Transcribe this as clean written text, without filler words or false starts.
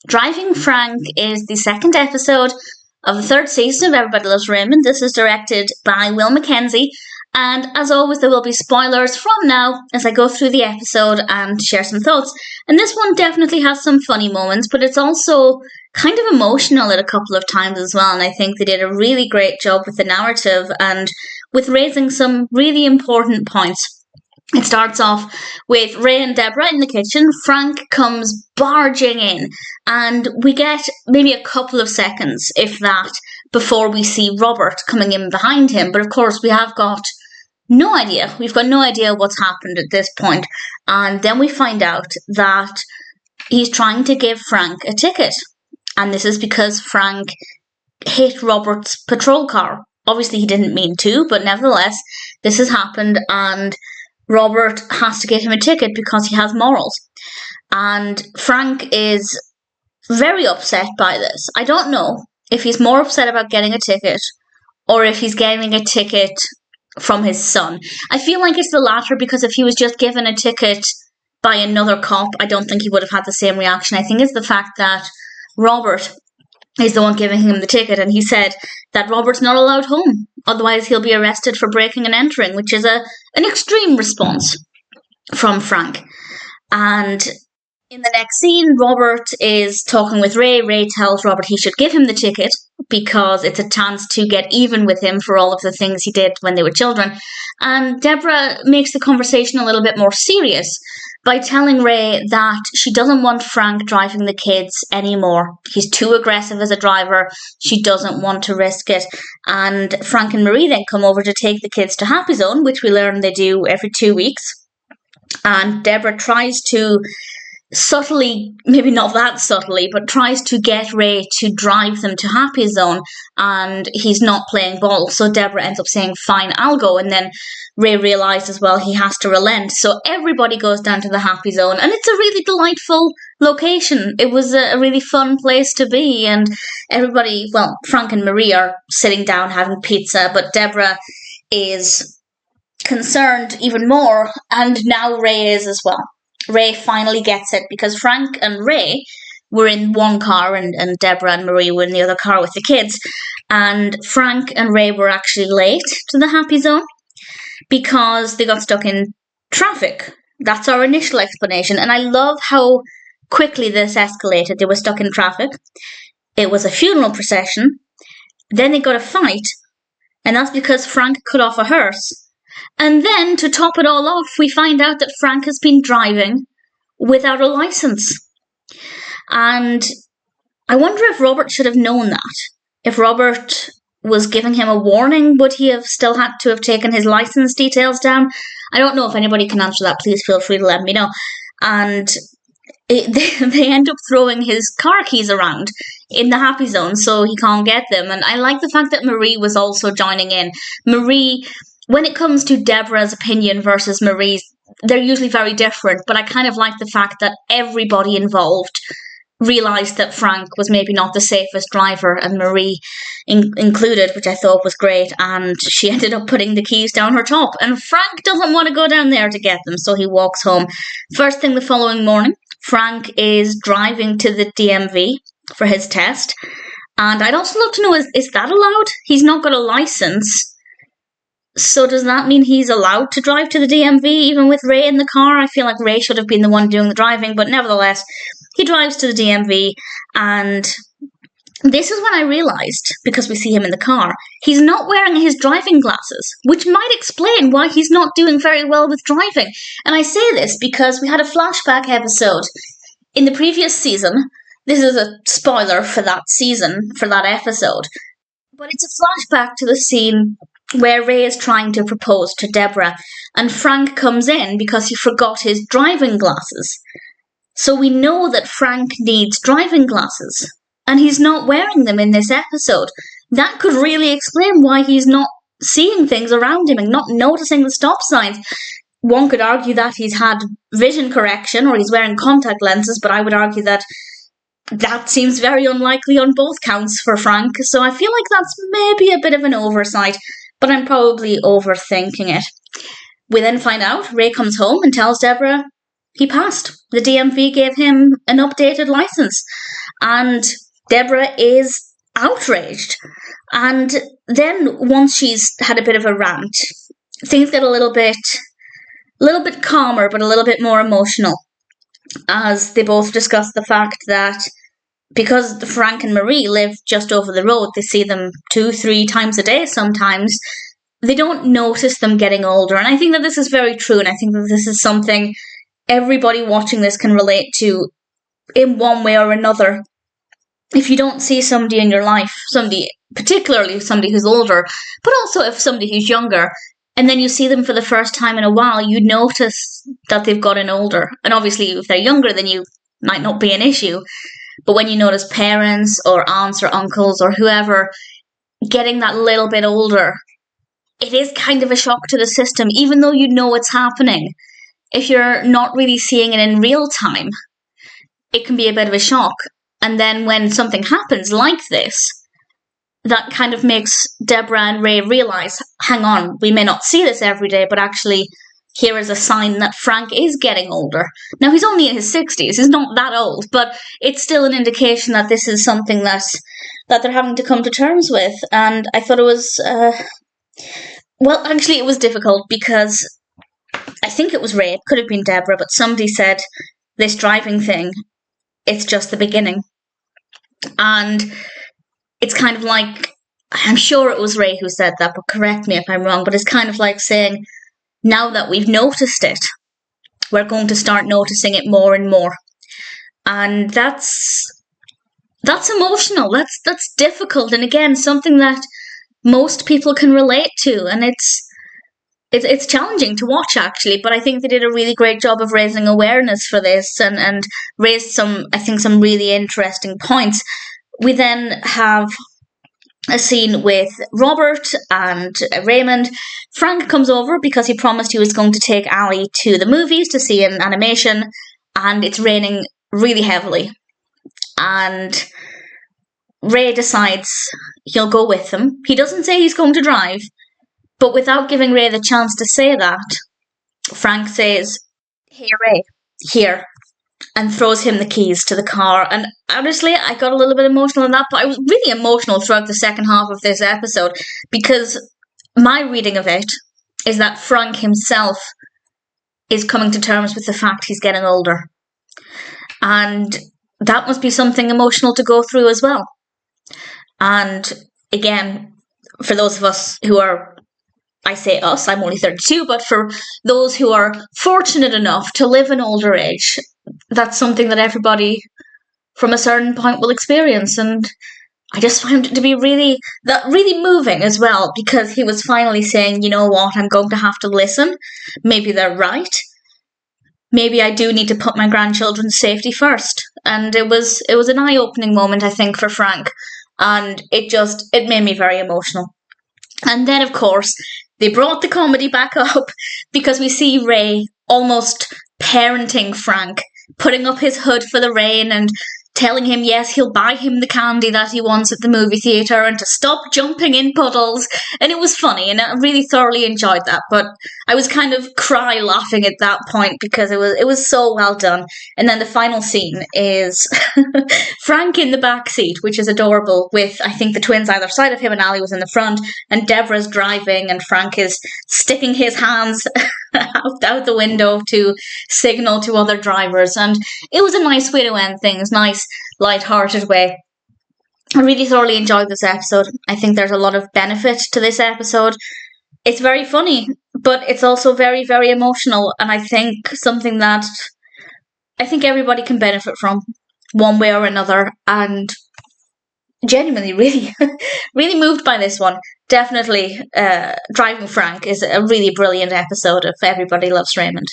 Driving Frank is the second episode of the third season of Everybody Loves Raymond. This is directed by Will Mackenzie, and as always there will be spoilers from now as I go through the episode and share some thoughts. And this one definitely has some funny moments, but it's also kind of emotional at a couple of times as well, and I think they did a really great job with the narrative and with raising some really important points. It starts off with Ray and Debra in the kitchen. Frank comes barging in, and we get maybe a couple of seconds, if that, before we see Robert coming in behind him. But of course, we have got no idea. We've got no idea what's happened at this point. And then we find out that he's trying to give Frank a ticket. And this is because Frank hit Robert's patrol car. Obviously, he didn't mean to, but nevertheless, this has happened, and Robert has to get him a ticket because he has morals. And Frank is very upset by this. I don't know if he's more upset about getting a ticket or if he's getting a ticket from his son. I feel like it's the latter, because if he was just given a ticket by another cop, I don't think he would have had the same reaction. I think it's the fact that Robert is the one giving him the ticket, and he said that Robert's not allowed home, otherwise he'll be arrested for breaking and entering, which is an extreme response from Frank. And in the next scene, Robert is talking with Ray. Ray tells Robert he should give him the ticket because it's a chance to get even with him for all of the things he did when they were children. And Debra makes the conversation a little bit more serious by telling Ray that she doesn't want Frank driving the kids anymore. He's too aggressive as a driver. She doesn't want to risk it. And Frank and Marie then come over to take the kids to Happy Zone, which we learn they do every 2 weeks. And Debra tries to subtly, maybe not that subtly, but tries to get Ray to drive them to Happy Zone, and he's not playing ball. So Debra ends up saying, fine, I'll go. And then Ray realises, well, he has to relent. So everybody goes down to the Happy Zone, and it's a really delightful location. It was a really fun place to be, and everybody, well, Frank and Marie are sitting down having pizza, but Debra is concerned even more, and now Ray is as well. Ray finally gets it, because Frank and Ray were in one car and Debra and Marie were in the other car with the kids. And Frank and Ray were actually late to the Happy Zone because they got stuck in traffic. That's our initial explanation. And I love how quickly this escalated. They were stuck in traffic. It was a funeral procession. Then they got a fight. And that's because Frank cut off a hearse. And then, to top it all off, we find out that Frank has been driving without a license. And I wonder if Robert should have known that. If Robert was giving him a warning, would he have still had to have taken his license details down? I don't know. If anybody can answer that, please feel free to let me know. And they end up throwing his car keys around in the Happy Zone so he can't get them. And I like the fact that Marie was also joining in. Marie, when it comes to Debra's opinion versus Marie's, they're usually very different, but I kind of like the fact that everybody involved realised that Frank was maybe not the safest driver, and Marie included, which I thought was great, and she ended up putting the keys down her top, and Frank doesn't want to go down there to get them, so he walks home. First thing the following morning, Frank is driving to the DMV for his test, and I'd also love to know, is that allowed? He's not got a licence. So does that mean he's allowed to drive to the DMV even with Ray in the car? I feel like Ray should have been the one doing the driving, but nevertheless, he drives to the DMV, and this is when I realised, because we see him in the car, he's not wearing his driving glasses, which might explain why he's not doing very well with driving. And I say this because we had a flashback episode in the previous season. This is a spoiler for that season, for that episode, but it's a flashback to the scene where Ray is trying to propose to Debra, and Frank comes in because he forgot his driving glasses. So we know that Frank needs driving glasses, and he's not wearing them in this episode. That could really explain why he's not seeing things around him and not noticing the stop signs. One could argue that he's had vision correction or he's wearing contact lenses, but I would argue that seems very unlikely on both counts for Frank. So I feel like that's maybe a bit of an oversight, but I'm probably overthinking it. We then find out Ray comes home and tells Debra he passed. The DMV gave him an updated license. And Debra is outraged. And then once she's had a bit of a rant, things get a little bit calmer, but a little bit more emotional, as they both discuss the fact that because Frank and Marie live just over the road, they see them 2-3 times a day sometimes, they don't notice them getting older. And I think that this is very true, and I think that this is something everybody watching this can relate to in one way or another. If you don't see somebody in your life, particularly somebody who's older, but also if somebody who's younger, and then you see them for the first time in a while, you notice that they've gotten older. And obviously, if they're younger than you, might not be an issue. But when you notice parents or aunts or uncles or whoever getting that little bit older, it is kind of a shock to the system, even though you know it's happening. If you're not really seeing it in real time, it can be a bit of a shock. And then when something happens like this, that kind of makes Debra and Ray realise, hang on, we may not see this every day, but actually here is a sign that Frank is getting older. Now, he's only in his 60s, he's not that old, but it's still an indication that this is something that they're having to come to terms with. And I thought it was, well, actually it was difficult because I think it was Ray, it could have been Debra, but somebody said, this driving thing, it's just the beginning. And it's kind of like, I'm sure it was Ray who said that, but correct me if I'm wrong, but it's kind of like saying, now that we've noticed it, we're going to start noticing it more and more. And that's emotional, that's difficult, and again, something that most people can relate to, and it's challenging to watch, actually, but I think they did a really great job of raising awareness for this and raised some really interesting points. We then have a scene with Robert and Raymond. Frank comes over because he promised he was going to take Ali to the movies to see an animation, and it's raining really heavily. And Ray decides he'll go with them. He doesn't say he's going to drive, but without giving Ray the chance to say that, Frank says, "Hey Ray, here," and throws him the keys to the car. And honestly, I got a little bit emotional in that, but I was really emotional throughout the second half of this episode, because my reading of it is that Frank himself is coming to terms with the fact he's getting older. And that must be something emotional to go through as well. And again, for those of us who are, I say us, I'm only 32, but for those who are fortunate enough to live an older age, that's something that everybody from a certain point will experience. And I just found it to be really moving as well, because he was finally saying, you know what, I'm going to have to listen. Maybe they're right. Maybe I do need to put my grandchildren's safety first. And it was an eye-opening moment, I think, for Frank. And it made me very emotional. And then, of course, they brought the comedy back up because we see Ray almost parenting Frank, putting up his hood for the rain and telling him, yes, he'll buy him the candy that he wants at the movie theatre and to stop jumping in puddles. And it was funny, and I really thoroughly enjoyed that. But I was kind of laughing at that point because it was so well done. And then the final scene is Frank in the back seat, which is adorable, with, I think, the twins either side of him, and Ali was in the front, and Debra's driving, and Frank is sticking his hands out the window to signal to other drivers. And it was a nice way to end things, nice, light-hearted way. I really thoroughly enjoyed this episode. I think there's a lot of benefit to this episode. It's very funny, but it's also very, very emotional, and I think something that I think everybody can benefit from one way or another, and genuinely really, really moved by this one. Definitely, Driving Frank is a really brilliant episode of Everybody Loves Raymond.